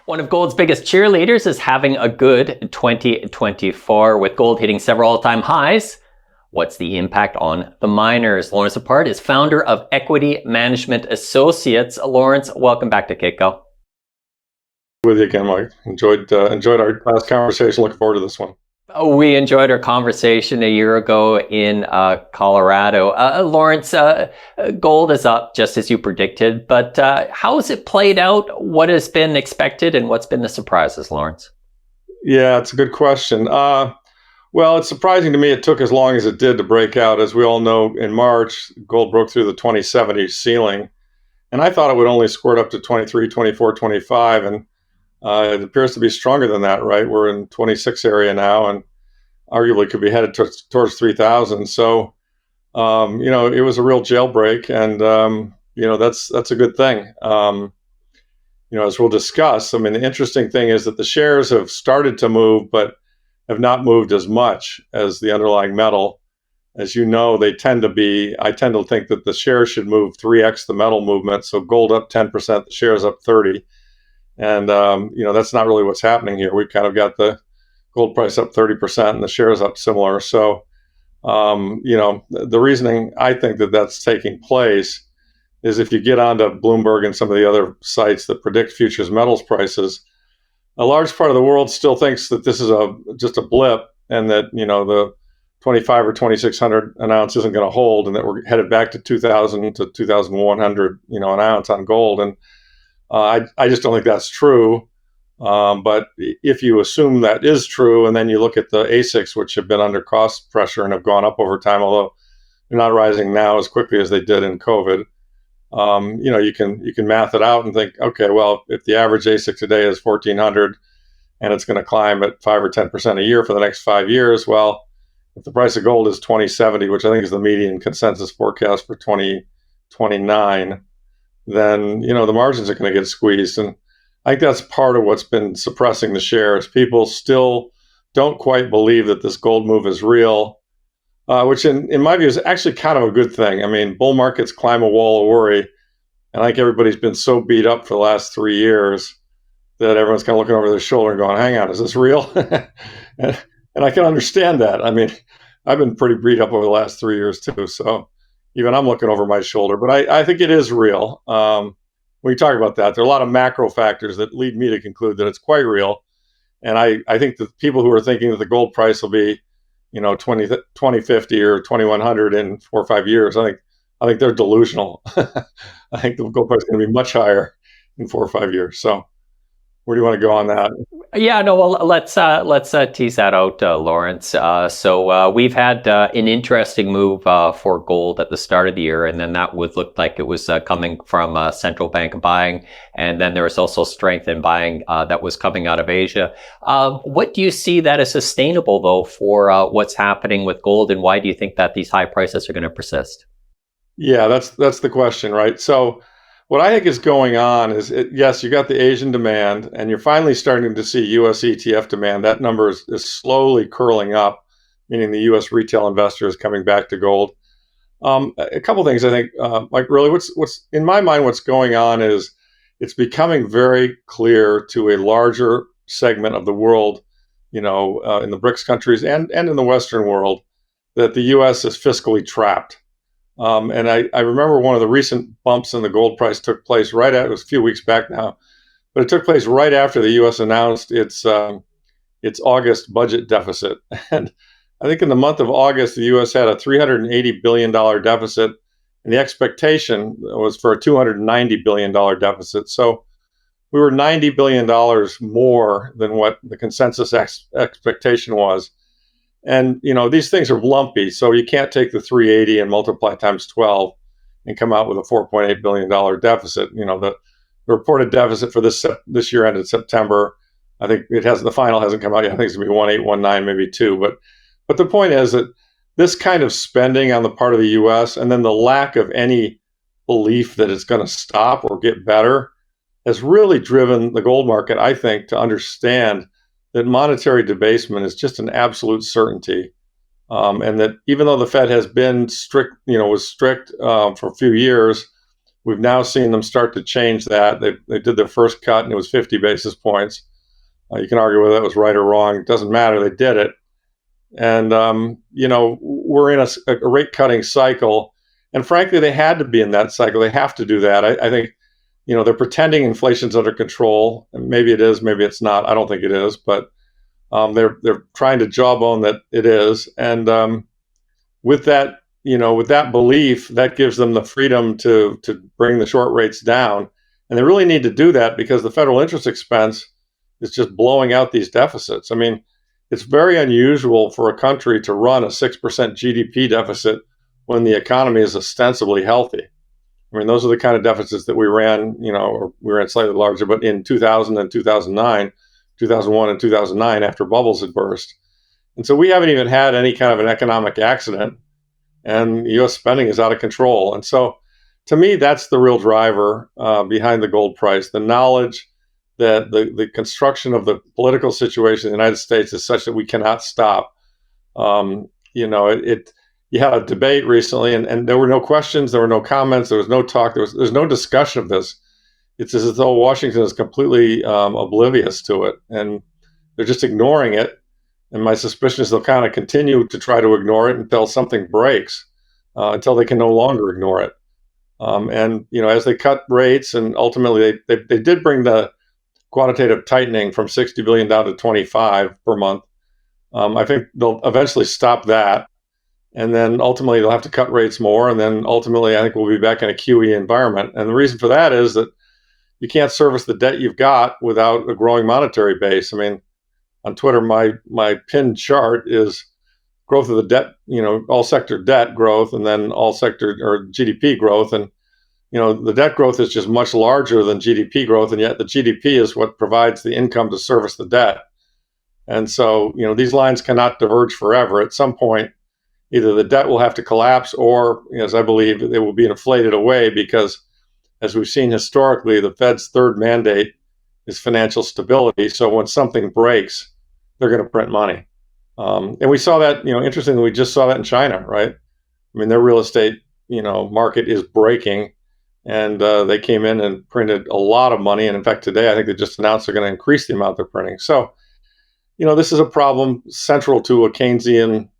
One of gold's biggest cheerleaders is having a good 2024 with gold hitting several all-time highs. What's the impact on the miners? Lawrence Lepard is founder of Equity Management Associates. Lawrence, welcome back to Kitco. With you again, Mike. Enjoyed our last conversation. Looking forward to this one. We enjoyed our conversation a year ago in Colorado. Lawrence, gold is up just as you predicted, but how has it played out? What has been expected and what's been the surprises, Lawrence? Yeah, it's a good question. Well, it's surprising to me it took as long as it did to break out. As we all know, in March, gold broke through the 2070 ceiling, and I thought it would only squirt up to 23, 24, 25, and it appears to be stronger than that, right? We're in 26 area now, and arguably could be headed towards 3,000. So, it was a real jailbreak, and that's a good thing. As we'll discuss, I mean, the interesting thing is that the shares have started to move, but have not moved as much as the underlying metal. As you know, I tend to think that the shares should move 3x the metal movement. So gold up 10%, the shares up 30. And, that's not really what's happening here. We've kind of got the gold price up 30% and the shares up similar. So, the reasoning I think that that's taking place is if you get onto Bloomberg and some of the other sites that predict futures metals prices, a large part of the world still thinks that this is just a blip and that, the 25 or 2,600 an ounce isn't going to hold and that we're headed back to 2,000 to 2,100, an ounce on gold. And I just don't think that's true. But if you assume that is true, and then you look at the ASICs, which have been under cost pressure and have gone up over time, although they're not rising now as quickly as they did in COVID, you can math it out and think, okay, well, if the average ASIC today is 1,400 and it's going to climb at 5 or 10% a year for the next 5 years, well, if the price of gold is 2070, which I think is the median consensus forecast for 2029, then, the margins are going to get squeezed. And I think that's part of what's been suppressing the shares. People still don't quite believe that this gold move is real, which in my view is actually kind of a good thing. I mean, bull markets climb a wall of worry. And I think everybody's been so beat up for the last 3 years that everyone's kind of looking over their shoulder and going, hang on, is this real? and I can understand that. I mean, I've been pretty beat up over the last 3 years too. So even I'm looking over my shoulder, but I think it is real. When you talk about that, there are a lot of macro factors that lead me to conclude that it's quite real. And I think the people who are thinking that the gold price will be, 2050 or 2100 in 4 or 5 years, I think they're delusional. I think the gold price is going to be much higher in 4 or 5 years. So where do you want to go on that? Yeah, no, well, let's tease that out, Lawrence. So we've had an interesting move for gold at the start of the year, and then that would look like it was coming from central bank buying, and then there was also strength in buying that was coming out of Asia. What do you see that is sustainable, though, for what's happening with gold, and why do you think that these high prices are going to persist? Yeah, that's the question, right? So what I think is going on is, yes, you got the Asian demand, and you're finally starting to see U.S. ETF demand. That number is slowly curling up, meaning the U.S. retail investor is coming back to gold. A couple things I think, really, what's in my mind, what's going on is it's becoming very clear to a larger segment of the world, in the BRICS countries and in the Western world, that the U.S. is fiscally trapped. And I remember one of the recent bumps in the gold price took place it was a few weeks back now, but it took place right after the U.S. announced its August budget deficit. And I think in the month of August, the U.S. had a $380 billion deficit, and the expectation was for a $290 billion deficit. So we were $90 billion more than what the consensus expectation was. And, these things are lumpy, so you can't take the 380 and multiply times 12 and come out with a $4.8 billion deficit. The reported deficit for this year ended September. I think the final hasn't come out yet. I think it's going to be 1.819, maybe 2. But the point is that this kind of spending on the part of the U.S. and then the lack of any belief that it's going to stop or get better has really driven the gold market, I think, to understand that monetary debasement is just an absolute certainty, and that even though the Fed has been strict, was strict for a few years, We've now seen them start to change that. They did their first cut and it was 50 basis points. You can argue whether that was right or wrong. It doesn't matter. They did it. And, we're in a rate cutting cycle. And frankly, they had to be in that cycle. They have to do that. I think, they're pretending inflation's under control. And maybe it is, maybe it's not. I don't think it is. But they're trying to jawbone that it is. And with that, with that belief, that gives them the freedom to bring the short rates down. And they really need to do that because the federal interest expense is just blowing out these deficits. I mean, it's very unusual for a country to run a 6% GDP deficit when the economy is ostensibly healthy. I mean, those are the kind of deficits that we ran, or we ran slightly larger, but in 2000 and 2009, 2001 and 2009 after bubbles had burst. And so we haven't even had any kind of an economic accident, and U.S. spending is out of control. And so to me, that's the real driver behind the gold price, the knowledge that the construction of the political situation in the United States is such that we cannot stop. You had a debate recently, and there were no questions, there were no comments, there was no talk, there's no discussion of this. It's as though Washington is completely oblivious to it, and they're just ignoring it. And my suspicion is they'll kind of continue to try to ignore it until something breaks, until they can no longer ignore it. As they cut rates, and ultimately they did bring the quantitative tightening from 60 billion down to 25 per month. I think they'll eventually stop that. And then ultimately they'll have to cut rates more. And then ultimately I think we'll be back in a QE environment. And the reason for that is that you can't service the debt you've got without a growing monetary base. I mean, on Twitter, my pinned chart is growth of the debt, all sector debt growth, and then all sector or GDP growth. And, the debt growth is just much larger than GDP growth. And yet the GDP is what provides the income to service the debt. And so, these lines cannot diverge forever. At some point, either the debt will have to collapse or, as I believe, it will be inflated away because, as we've seen historically, the Fed's third mandate is financial stability. So when something breaks, they're going to print money. And we saw that, interestingly, we just saw that in China, right? I mean, their real estate, market is breaking, and they came in and printed a lot of money. And in fact, today, I think they just announced they're going to increase the amount they're printing. So, this is a problem central to a Keynesian,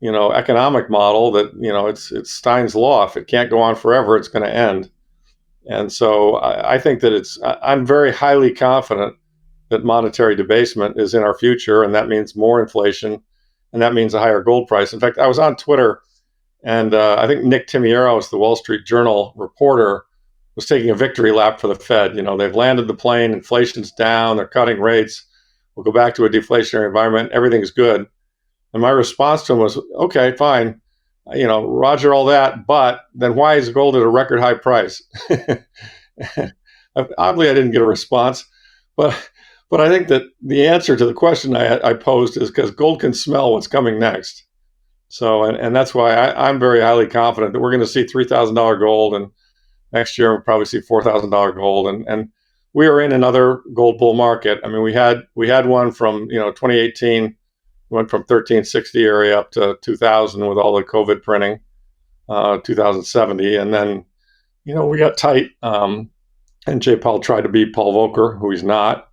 economic model that, it's Stein's law. If it can't go on forever, it's going to end. And so I think that I'm very highly confident that monetary debasement is in our future, and that means more inflation, and that means a higher gold price. In fact, I was on Twitter, and I think Nick Timieros, the Wall Street Journal reporter, was taking a victory lap for the Fed. They've landed the plane, inflation's down, they're cutting rates, we'll go back to a deflationary environment, everything's good. And my response to him was, okay, fine, roger all that, but then why is gold at a record high price? Oddly, I didn't get a response, but I think that the answer to the question I posed is because gold can smell what's coming next. So, and that's why I'm very highly confident that we're going to see $3,000 gold, and next year we'll probably see $4,000 gold, and we are in another gold bull market. I mean, we had one from 2018. Went from 1360 area up to 2000 with all the COVID printing, 2070. And then, we got tight. And Jay Powell tried to beat Paul Volcker, who he's not.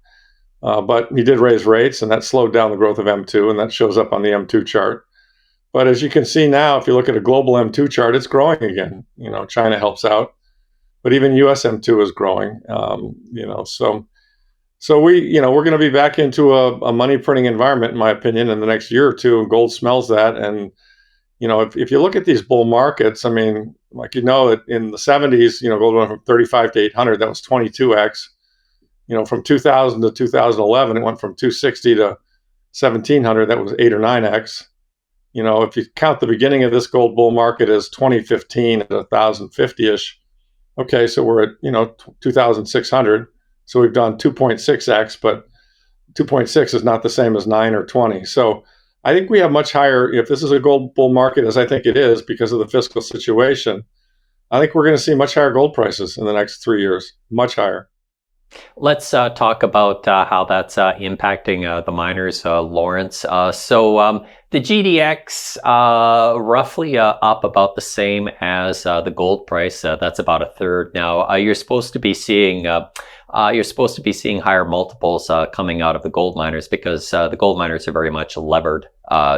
But he did raise rates, and that slowed down the growth of M2, and that shows up on the M2 chart. But as you can see now, if you look at a global M2 chart, it's growing again. China helps out. But even US M2 is growing, So we're going to be back into a money printing environment, in my opinion, in the next year or two, and gold smells that. And, if you look at these bull markets, I mean, like, in the 70s, gold went from 35 to 800, that was 22x. From 2000 to 2011, it went from 260 to 1700, that was 8 or 9x. If you count the beginning of this gold bull market as 2015 at 1,050-ish, okay, so we're at, 2,600. So we've done 2.6x, but 2.6 is not the same as 9 or 20. So I think we have much higher, if this is a gold bull market, as I think it is because of the fiscal situation, I think we're going to see much higher gold prices in the next 3 years, much higher. Let's talk about how that's impacting the miners, Lawrence. So the GDX roughly up about the same as the gold price. That's about a third. Now you're supposed to be seeing higher multiples coming out of the gold miners because the gold miners are very much levered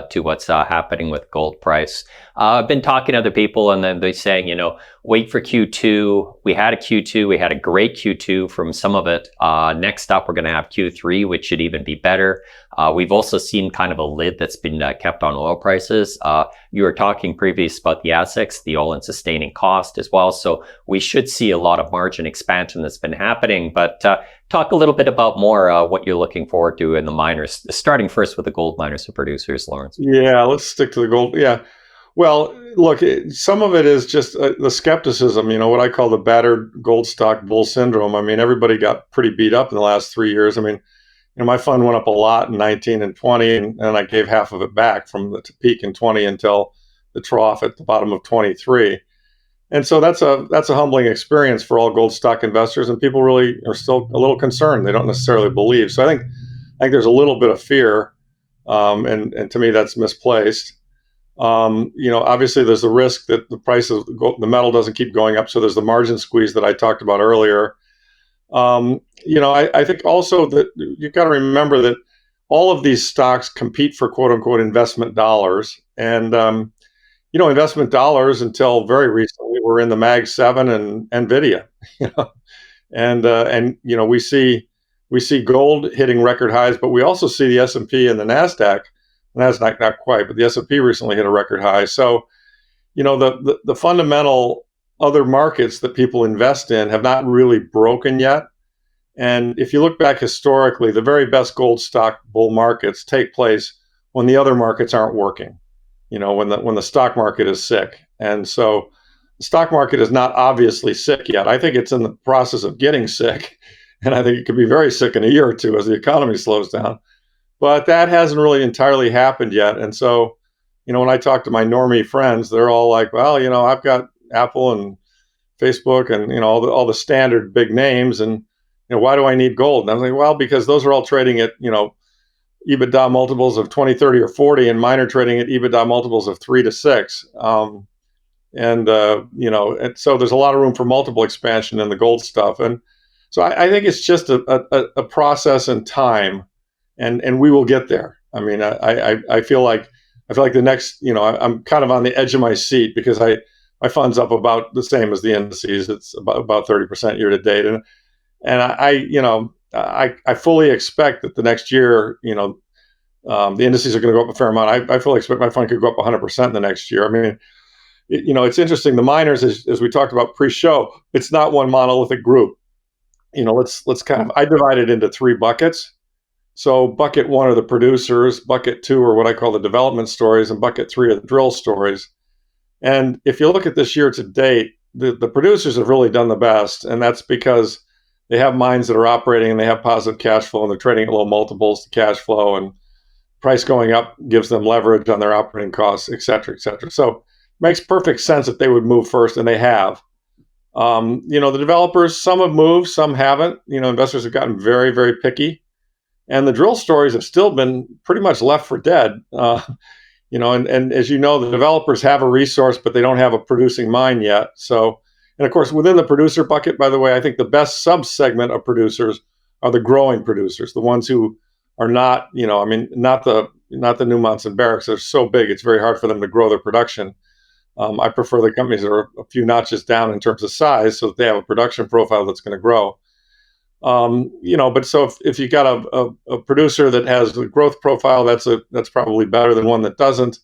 to what's happening with gold price. I've been talking to other people, and then they're saying, wait for Q2. We had a Q2. We had a great Q2 from some of it. Next up, we're going to have Q3, which should even be better. We've also seen kind of a lid that's been kept on oil prices. You were talking previous about the ASX, the all-in sustaining cost as well. So we should see a lot of margin expansion that's been happening. But talk a little bit about more what you're looking forward to in the miners, starting first with the gold miners and producers, Lawrence. Yeah, let's stick to the gold. Yeah. Well, look, some of it is just the skepticism, what I call the battered gold stock bull syndrome. I mean, everybody got pretty beat up in the last 3 years. I mean, my fund went up a lot in 19 and 20, and I gave half of it back from the peak in 20 until the trough at the bottom of 23. And so that's a humbling experience for all gold stock investors, and people really are still a little concerned. They don't necessarily believe. So I think there's a little bit of fear, and to me that's misplaced. Obviously there's the risk that the price of the metal doesn't keep going up. So there's the margin squeeze that I talked about earlier. I think also that you've got to remember that all of these stocks compete for quote unquote investment dollars. And, investment dollars until very recently were in the Mag 7 and NVIDIA, you know, and we see gold hitting record highs, but we also see the S&P and the NASDAQ. NASDAQ not quite, but the S&P recently hit a record high. So, the fundamental other markets that people invest in have not really broken yet. And if you look back historically, the very best gold stock bull markets take place when the other markets aren't working. When the stock market is sick. And so the stock market is not obviously sick yet. I think it's in the process of getting sick. And I think it could be very sick in a year or two as the economy slows down. But that hasn't really entirely happened yet. And so, when I talk to my normie friends, they're all like, well, I've got Apple and Facebook and, all the standard big names. And, why do I need gold? And I'm like, well, because those are all trading at, EBITDA multiples of 20, 30, or 40, and mine are trading at EBITDA multiples of 3 to 6. And so there's a lot of room for multiple expansion in the gold stuff. And so I think it's just a process and time, and we will get there. I mean, I feel like the next, I'm kind of on the edge of my seat because my fund's up about the same as the indices. It's about 30% year to date. And I fully expect that the next year, the indices are going to go up a fair amount. I fully expect my fund could go up 100% in the next year. I mean, it's interesting. The miners, as we talked about pre-show, it's not one monolithic group. I divide it into 3 buckets. So bucket 1 are the producers, bucket 2 are what I call the development stories, and bucket 3 are the drill stories. And if you look at this year to date, the producers have really done the best, and that's because they have mines that are operating and they have positive cash flow and they're trading at low multiples to cash flow, and price going up gives them leverage on their operating costs, et cetera, et cetera. So it makes perfect sense that they would move first, and they have. The developers, some have moved, some haven't. Investors have gotten very, very picky. And the drill stories have still been pretty much left for dead. And as you know, the developers have a resource, but they don't have a producing mine yet. So, and of course, within the producer bucket, by the way, I think the best subsegment of producers are the growing producers, the ones who are not, not the Newmonts and Barricks. They're so big, it's very hard for them to grow their production. I prefer the companies that are a few notches down in terms of size, so that they have a production profile that's going to grow. But so if you got a producer that has a growth profile, that's probably better than one that doesn't.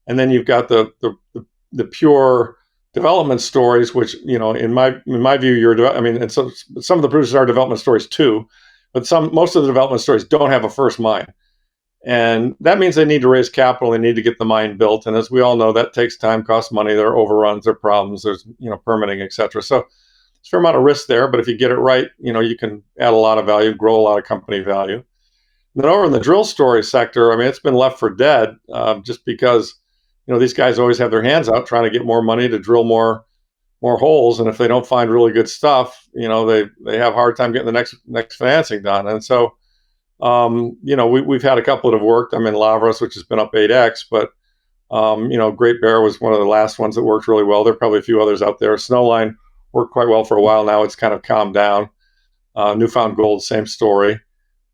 And then you've got the pure development stories, which in my view, and so some of the producers are development stories too, but most of the development stories don't have a first mine, and that means they need to raise capital. They need to get the mine built, and as we all know, that takes time, costs money. There are overruns, there are problems, there's permitting, etc. So there's a fair amount of risk there, but if you get it right, you can add a lot of value, grow a lot of company value. Then over in the drill story sector, it's been left for dead, just because these guys always have their hands out trying to get more money to drill more more holes, and if they don't find really good stuff, they have a hard time getting the next financing done. And so, we've had a couple that have worked. I mean, Lavras, which has been up 8x, but Great Bear was one of the last ones that worked really well. There are probably a few others out there. Snowline worked quite well for a while. Now it's kind of calmed down. Newfound Gold, same story.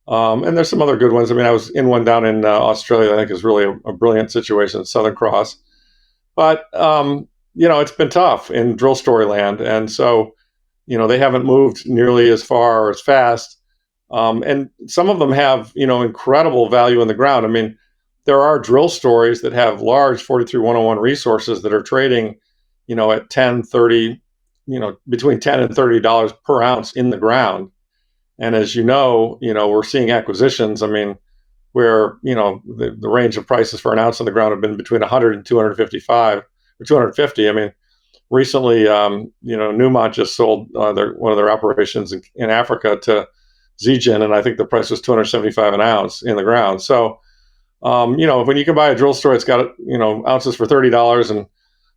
And there's some other good ones. I mean, I was in one down in Australia. I think is really a brilliant situation, Southern Cross. But it's been tough in drill story land, and so they haven't moved nearly as far or as fast. And some of them have incredible value in the ground. I mean, there are drill stories that have large 43101 resources that are trading, at 10, 30, between 10 and $30 per ounce in the ground. And as we're seeing acquisitions. I mean, where the range of prices for an ounce on the ground have been between 100 and 255 or 250. I mean, recently, Newmont just sold one of their operations in Africa to Zijin, and I think the price was 275 an ounce in the ground. So, when you can buy a drill store, it's got ounces for $30, and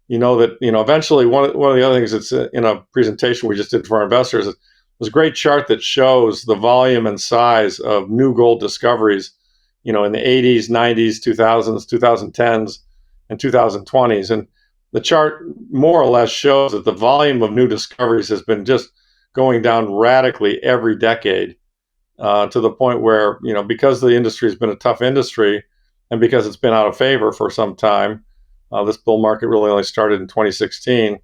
that eventually one of the other things that's in a presentation we just did for our investors is there's a great chart that shows the volume and size of new gold discoveries, in the 80s, 90s, 2000s, 2010s, and 2020s. And the chart more or less shows that the volume of new discoveries has been just going down radically every decade, to the point where, because the industry has been a tough industry and because it's been out of favor for some time, this bull market really only started in 2016.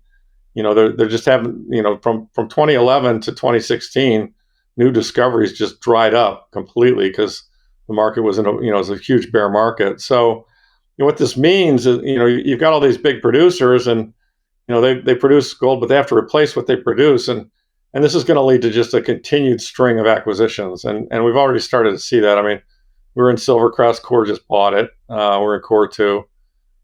They're just having, from 2011 to 2016, new discoveries just dried up completely because the market was was a huge bear market. So, what this means is, you've got all these big producers, and they produce gold, but they have to replace what they produce, and this is going to lead to just a continued string of acquisitions, and we've already started to see that. I mean, we're in Silvercrest, Core just bought it. We're in Core 2,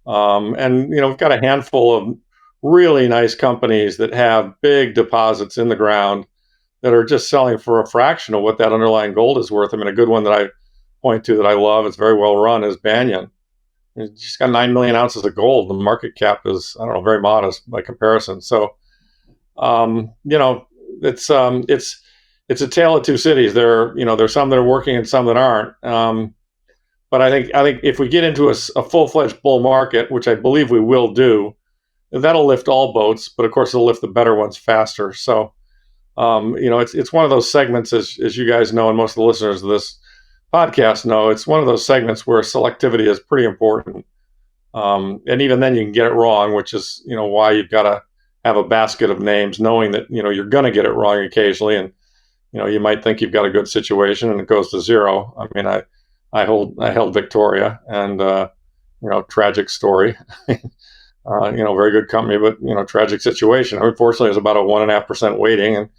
and we've got a handful of really nice companies that have big deposits in the ground that are just selling for a fraction of what that underlying gold is worth. I mean, a good one that I point to that I love, it's very well run, is Banyan. It's just got 9 million ounces of gold. The market cap is, I don't know, very modest by comparison. So, it's a tale of two cities. There's some that are working and some that aren't. But I think if we get into a full-fledged bull market, which I believe we will do, that'll lift all boats. But of course, it'll lift the better ones faster. So, it's one of those segments, as you guys know, and most of the listeners of this podcast know, it's one of those segments where selectivity is pretty important. And even then you can get it wrong, which is, why you've got to have a basket of names, knowing that, you're going to get it wrong occasionally. And, you might think you've got a good situation and it goes to zero. I mean, I held Victoria, and, tragic story, very good company, but, tragic situation. Unfortunately, it's about a 1.5% weighting. And,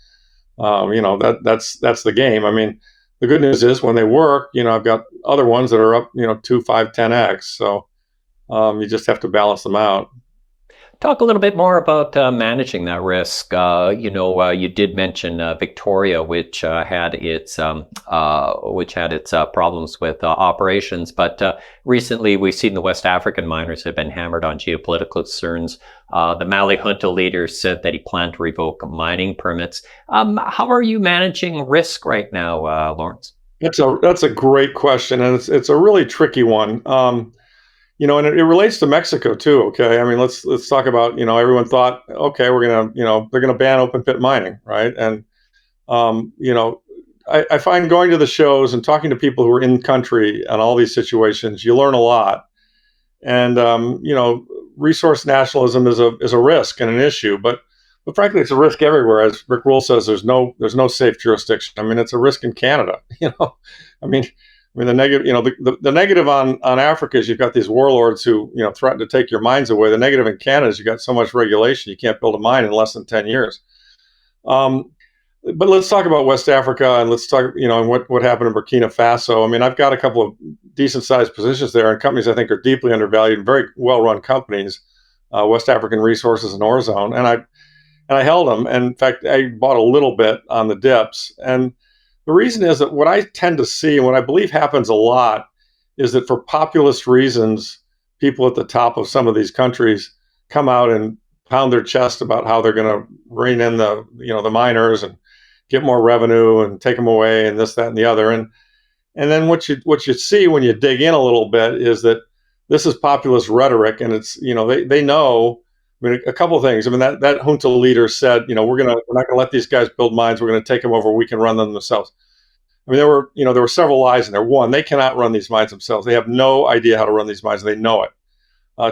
that's the game. I mean, the good news is when they work, I've got other ones that are up, 2, 5, 10x. So you just have to balance them out. Talk a little bit more about managing that risk. You did mention Victoria, which had its problems with operations, but recently we've seen the West African miners have been hammered on geopolitical concerns. The Mali junta leader said that he planned to revoke mining permits. How are you managing risk right now, Lawrence? That's a great question, and it's a really tricky one. And it relates to Mexico too. Okay, I mean, let's talk about, everyone thought, okay, we're gonna, they're gonna ban open pit mining, right? And I find going to the shows and talking to people who are in country on all these situations, you learn a lot. And resource nationalism is a risk and an issue, but frankly, it's a risk everywhere. As Rick Rule says, there's no safe jurisdiction. I mean, it's a risk in Canada. I mean, the negative, the negative on Africa is you've got these warlords who, threaten to take your mines away. The negative in Canada is you've got so much regulation, you can't build a mine in less than 10 years. But let's talk about West Africa, and let's talk, and what happened in Burkina Faso. I mean, I've got a couple of decent sized positions there, and companies I think are deeply undervalued, and very well run companies, West African Resources and Orezone, and I held them. And in fact, I bought a little bit on the dips. And the reason is that what I tend to see, and what I believe happens a lot, is that for populist reasons, people at the top of some of these countries come out and pound their chest about how they're going to rein in the miners and get more revenue and take them away and this, that, and the other. And then what you see when you dig in a little bit is that this is populist rhetoric, and it's they know. I mean, a couple of things. I mean, that junta leader said, we're not going to let these guys build mines. We're going to take them over. We can run them themselves. I mean, there were several lies in there. One, they cannot run these mines themselves. They have no idea how to run these mines. They know it.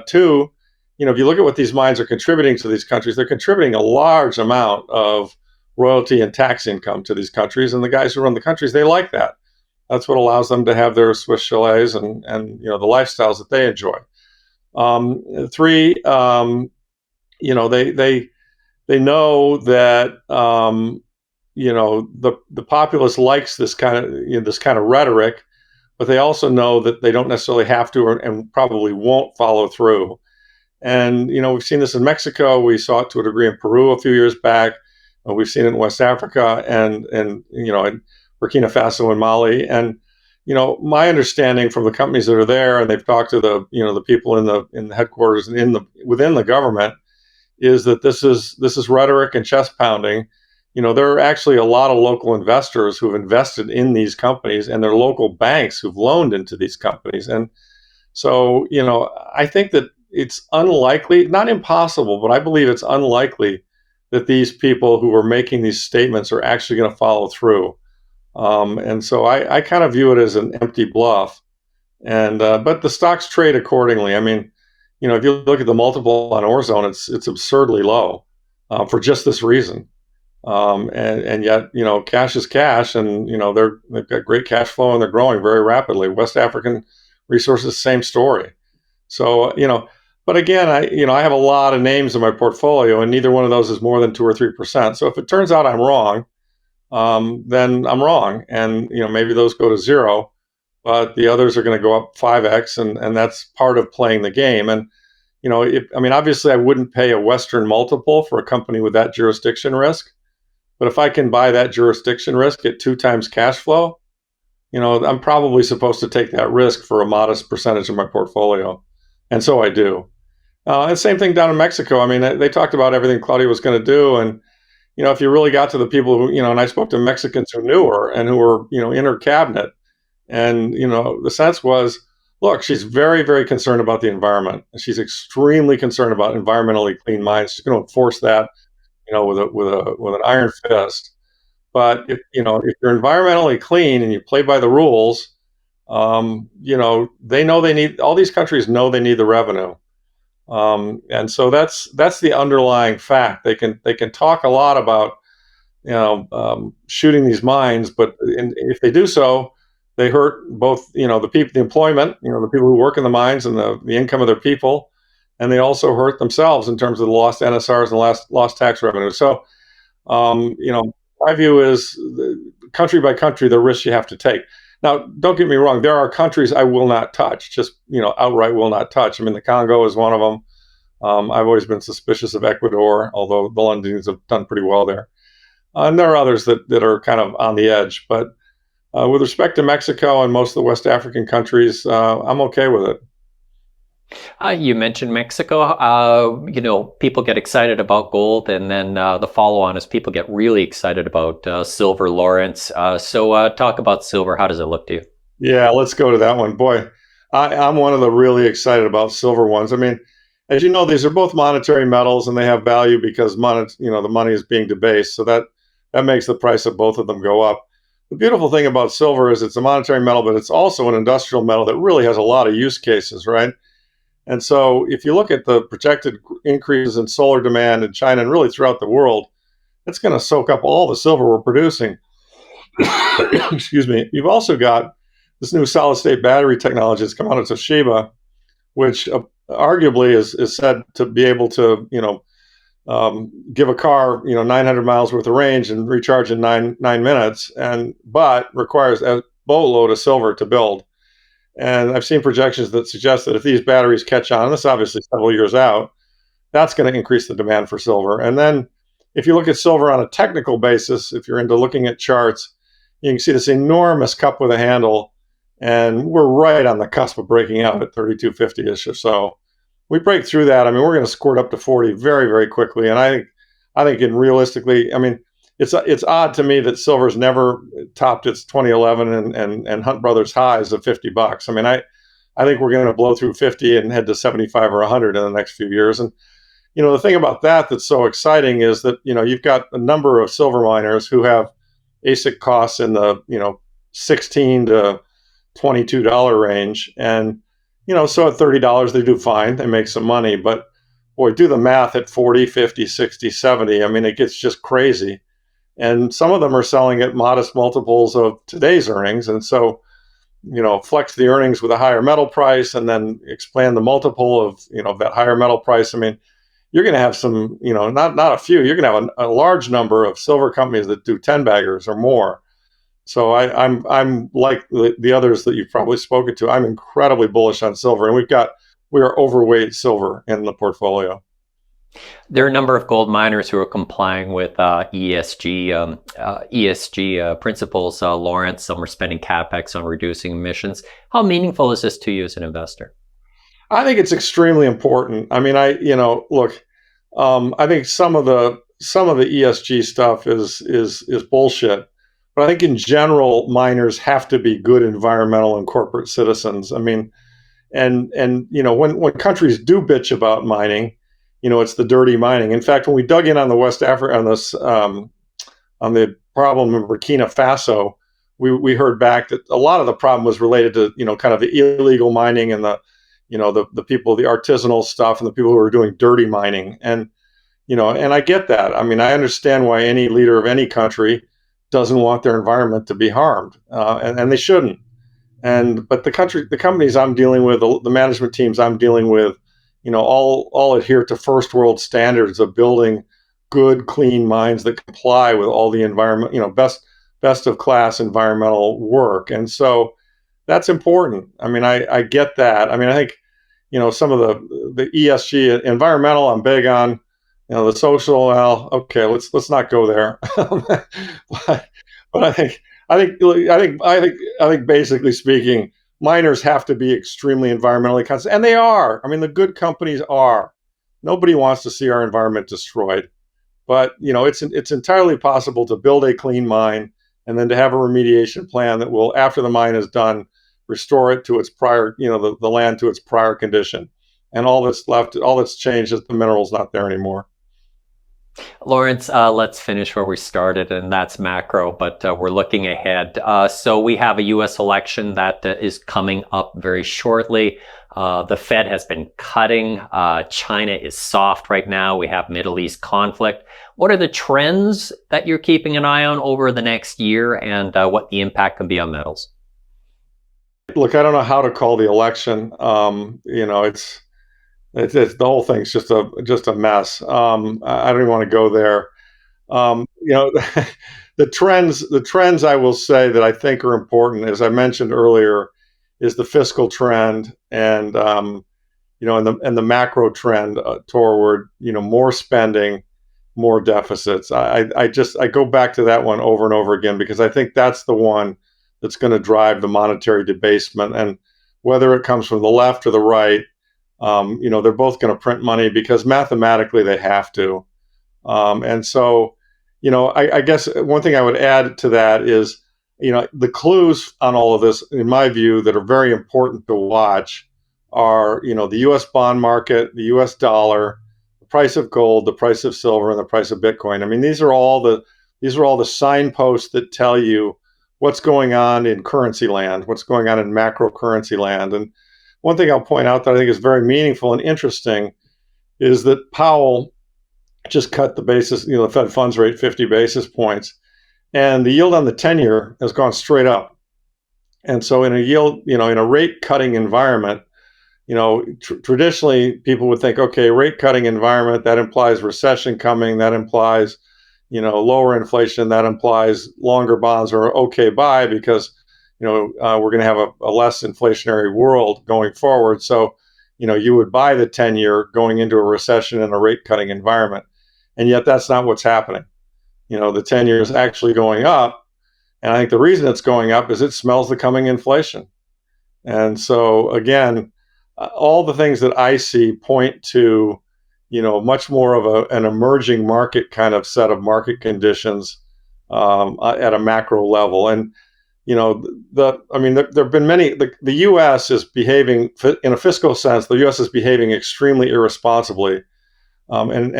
Two, if you look at what these mines are contributing to these countries, they're contributing a large amount of royalty and tax income to these countries, and the guys who run the countries, they like that. That's what allows them to have their Swiss chalets and the lifestyles that they enjoy. Three, they know that the populace likes this kind of rhetoric, but they also know that they don't necessarily have to and probably won't follow through. And we've seen this in Mexico. We saw it to a degree in Peru a few years back. We've seen it in West Africa and in Burkina Faso and Mali. And my understanding from the companies that are there, and they've talked to the people in the headquarters and within the government, is that this is rhetoric and chest pounding. There are actually a lot of local investors who've invested in these companies, and there are local banks who've loaned into these companies. And so, I think that it's unlikely, not impossible, but I believe it's unlikely that these people who are making these statements are actually going to follow through. And so I kind of view it as an empty bluff. And but the stocks trade accordingly. I mean, if you look at the multiple on Orezone, it's absurdly low for just this reason. And yet, cash is cash, and they've got great cash flow and they're growing very rapidly. West African Resources, same story. So, but again, I have a lot of names in my portfolio, and neither one of those is more than 2 or 3%. So if it turns out I'm wrong, then I'm wrong, and maybe those go to zero, but the others are going to go up 5x, and that's part of playing the game. And obviously, I wouldn't pay a Western multiple for a company with that jurisdiction risk, but if I can buy that jurisdiction risk at 2 times cash flow, I'm probably supposed to take that risk for a modest percentage of my portfolio, and so I do. And same thing down in Mexico. I mean, they talked about everything Claudia was going to do, and if you really got to the people who, and I spoke to Mexicans who knew her and who were, in her cabinet, and the sense was, look, she's very, very concerned about the environment. She's extremely concerned about environmentally clean mines. She's going to enforce that, with an iron fist. But if you're environmentally clean and you play by the rules, they know all these countries know they need the revenue. And so that's the underlying fact. They can talk a lot about shooting these mines, but if they do so, they hurt both the people, the employment, the people who work in the mines, and the income of their people, and they also hurt themselves in terms of the lost NSRs and lost tax revenue. So my view is country by country, the risks you have to take. Now, don't get me wrong. There are countries I will not touch, just, outright will not touch. I mean, the Congo is one of them. I've always been suspicious of Ecuador, although the Londonians have done pretty well there. And there are others that are kind of on the edge. But with respect to Mexico and most of the West African countries, I'm okay with it. You mentioned Mexico. People get excited about gold, and then the follow-on is people get really excited about silver, Lawrence. So talk about silver. How does it look to you? Yeah, let's go to that one. Boy, I'm one of the really excited about silver ones. I mean, as you know, these are both monetary metals, and they have value because the money is being debased. So that makes the price of both of them go up. The beautiful thing about silver is it's a monetary metal, but it's also an industrial metal that really has a lot of use cases, right? And so if you look at the projected increases in solar demand in China and really throughout the world, it's going to soak up all the silver we're producing. Excuse me. You've also got this new solid-state battery technology that's come out of Toshiba, which arguably is said to be able to, give a car, 900 miles worth of range and recharge in nine minutes, but requires a boatload of silver to build. And I've seen projections that suggest that if these batteries catch on, and this is obviously several years out, that's going to increase the demand for silver. And then if you look at silver on a technical basis, if you're into looking at charts, you can see this enormous cup with a handle, and we're right on the cusp of breaking out at 3250-ish or so. we break through that, I mean, we're going to squirt up to 40 very, very quickly. And I think in realistically, I mean, it's odd to me that silver's never topped its 2011 and Hunt Brothers highs of $50. I mean, I think we're going to blow through 50 and head to 75 or 100 in the next few years. And the thing about that that's so exciting is that you've got a number of silver miners who have ASIC costs in the $16 to $22 range, and so at $30 they do fine, they make some money. But boy, do the math at 40, 50, 60, 70. I mean, it gets just crazy. And some of them are selling at modest multiples of today's earnings. And so, flex the earnings with a higher metal price and then expand the multiple of, that higher metal price. I mean, you're going to have some, not a few, you're going to have a large number of silver companies that do 10 baggers or more. So I'm like the others that you've probably spoken to. I'm incredibly bullish on silver, and we are overweight silver in the portfolio. There are a number of gold miners who are complying with ESG principles. Lawrence, some are spending capex on reducing emissions. How meaningful is this to you as an investor? I think it's extremely important. I mean, look, I think some of the ESG stuff is bullshit. But I think in general, miners have to be good environmental and corporate citizens. I mean, and when countries do bitch about mining, it's the dirty mining. In fact, when we dug in on the West Africa on this on the problem in Burkina Faso, we heard back that a lot of the problem was related to kind of the illegal mining and the people, the artisanal stuff, and the people who are doing dirty mining. And and I get that. I mean, I understand why any leader of any country doesn't want their environment to be harmed, and they shouldn't. But the companies I'm dealing with, the management teams I'm dealing with, all adhere to first world standards of building good, clean mines that comply with all the environment, best of class environmental work. And so that's important. I mean, I get that. I mean, I think some of the ESG environmental I'm big on. The social, well, okay, let's not go there. but I think basically speaking, miners have to be extremely environmentally conscious, and they are. I mean, the good companies are. Nobody wants to see our environment destroyed, but it's entirely possible to build a clean mine and then to have a remediation plan that will, after the mine is done, restore it to its prior, the land to its prior condition. And all that's changed is the mineral's not there anymore. Lawrence, let's finish where we started, and that's macro, but we're looking ahead. So we have a U.S. election that is coming up very shortly. The Fed has been cutting. China is soft right now. We have Middle East conflict. What are the trends that you're keeping an eye on over the next year, and what the impact can be on metals? Look, I don't know how to call the election. It's the whole thing's just a mess. I don't even want to go there. The trends I will say that I think are important, as I mentioned earlier, is the fiscal trend and and the macro trend toward more spending, more deficits. I go back to that one over and over again because I think that's the one that's going to drive the monetary debasement, and whether it comes from the left or the right. They're both going to print money because mathematically they have to. And so, I guess one thing I would add to that is, the clues on all of this, in my view, that are very important to watch are, the U.S. bond market, the U.S. dollar, the price of gold, the price of silver, and the price of Bitcoin. I mean, these are all the signposts that tell you what's going on in currency land, what's going on in macro currency land. And one thing I'll point out that I think is very meaningful and interesting is that Powell just cut the Fed funds rate 50 basis points, and the yield on the 10-year has gone straight up. And so in a rate cutting environment, traditionally people would think, okay, rate cutting environment, that implies recession coming, that implies, lower inflation, that implies longer bonds are okay buy because we're going to have a less inflationary world going forward. So, you would buy the 10-year going into a recession in a rate cutting environment. And yet that's not what's happening. The 10-year is actually going up. And I think the reason it's going up is it smells the coming inflation. And so, again, all the things that I see point to, much more of an emerging market kind of set of market conditions at a macro level. And there have been many. The U.S. is behaving in a fiscal sense. The U.S. is behaving extremely irresponsibly, and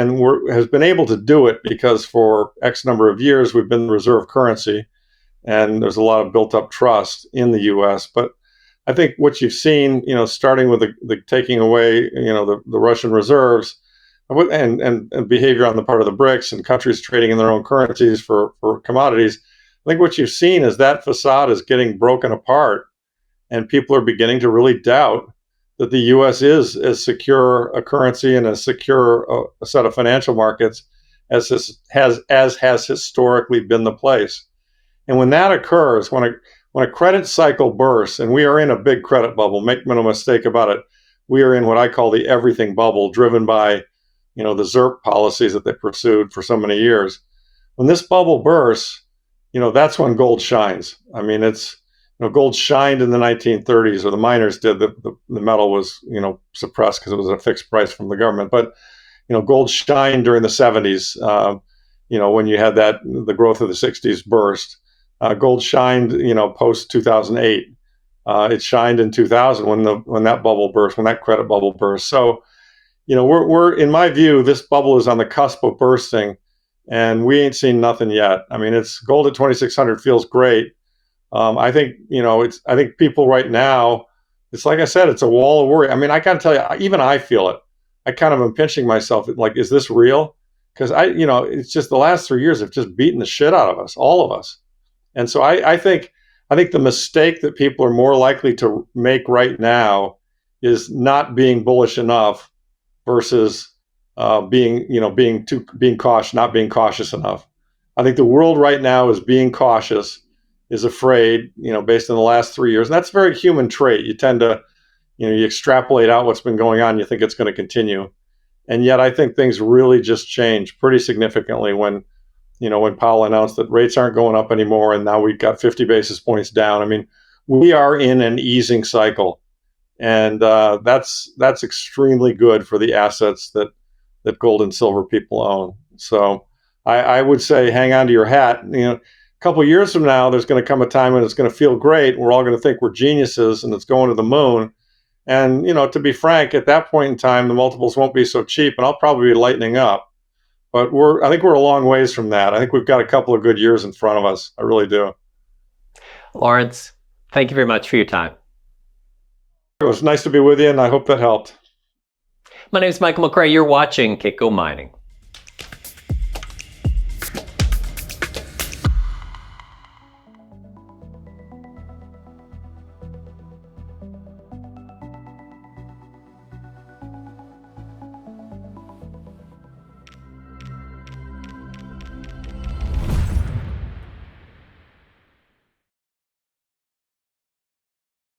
has been able to do it because for X number of years we've been the reserve currency, and there's a lot of built-up trust in the U.S. But I think what you've seen, starting with the taking away, the Russian reserves, and behavior on the part of the BRICS and countries trading in their own currencies for commodities. I think what you've seen is that facade is getting broken apart, and people are beginning to really doubt that the U.S. is as secure a currency and as secure a set of financial markets as has historically been the place. And when that occurs, when a credit cycle bursts, and we are in a big credit bubble, make no mistake about it, we are in what I call the everything bubble, driven by the ZERP policies that they pursued for so many years. When this bubble bursts, that's when gold shines. I mean, gold shined in the 1930s, or the miners did. The metal was, suppressed because it was a fixed price from the government. But, gold shined during the 70s, when you had the growth of the 60s burst. Gold shined, post 2008. It shined in 2000 when that bubble burst, when that credit bubble burst. So, we're in my view, this bubble is on the cusp of bursting, and we ain't seen nothing yet. I mean, it's gold at 2,600 feels great. I think I think people right now, it's like I said, it's a wall of worry. I mean, I gotta tell you, even I feel it. I kind of am pinching myself, like, is this real? Because it's just the last 3 years have just beaten the shit out of us, all of us. And so I think the mistake that people are more likely to make right now is not being bullish enough versus being cautious, not being cautious enough. I think the world right now is being cautious, is afraid, based on the last 3 years. And that's a very human trait. You tend to, you extrapolate out what's been going on. You think it's going to continue. And yet I think things really just changed pretty significantly when Powell announced that rates aren't going up anymore. And now we've got 50 basis points down. I mean, we are in an easing cycle. And that's extremely good for the assets that gold and silver people own. So I would say hang on to your hat. A couple of years from now, there's going to come a time when it's going to feel great. We're all going to think we're geniuses and it's going to the moon. And, to be frank, at that point in time, the multiples won't be so cheap, and I'll probably be lightening up. But I think we're a long ways from that. I think we've got a couple of good years in front of us. I really do. Lawrence, thank you very much for your time. It was nice to be with you, and I hope that helped. My name is Michael McRae. You're watching Kitco Mining.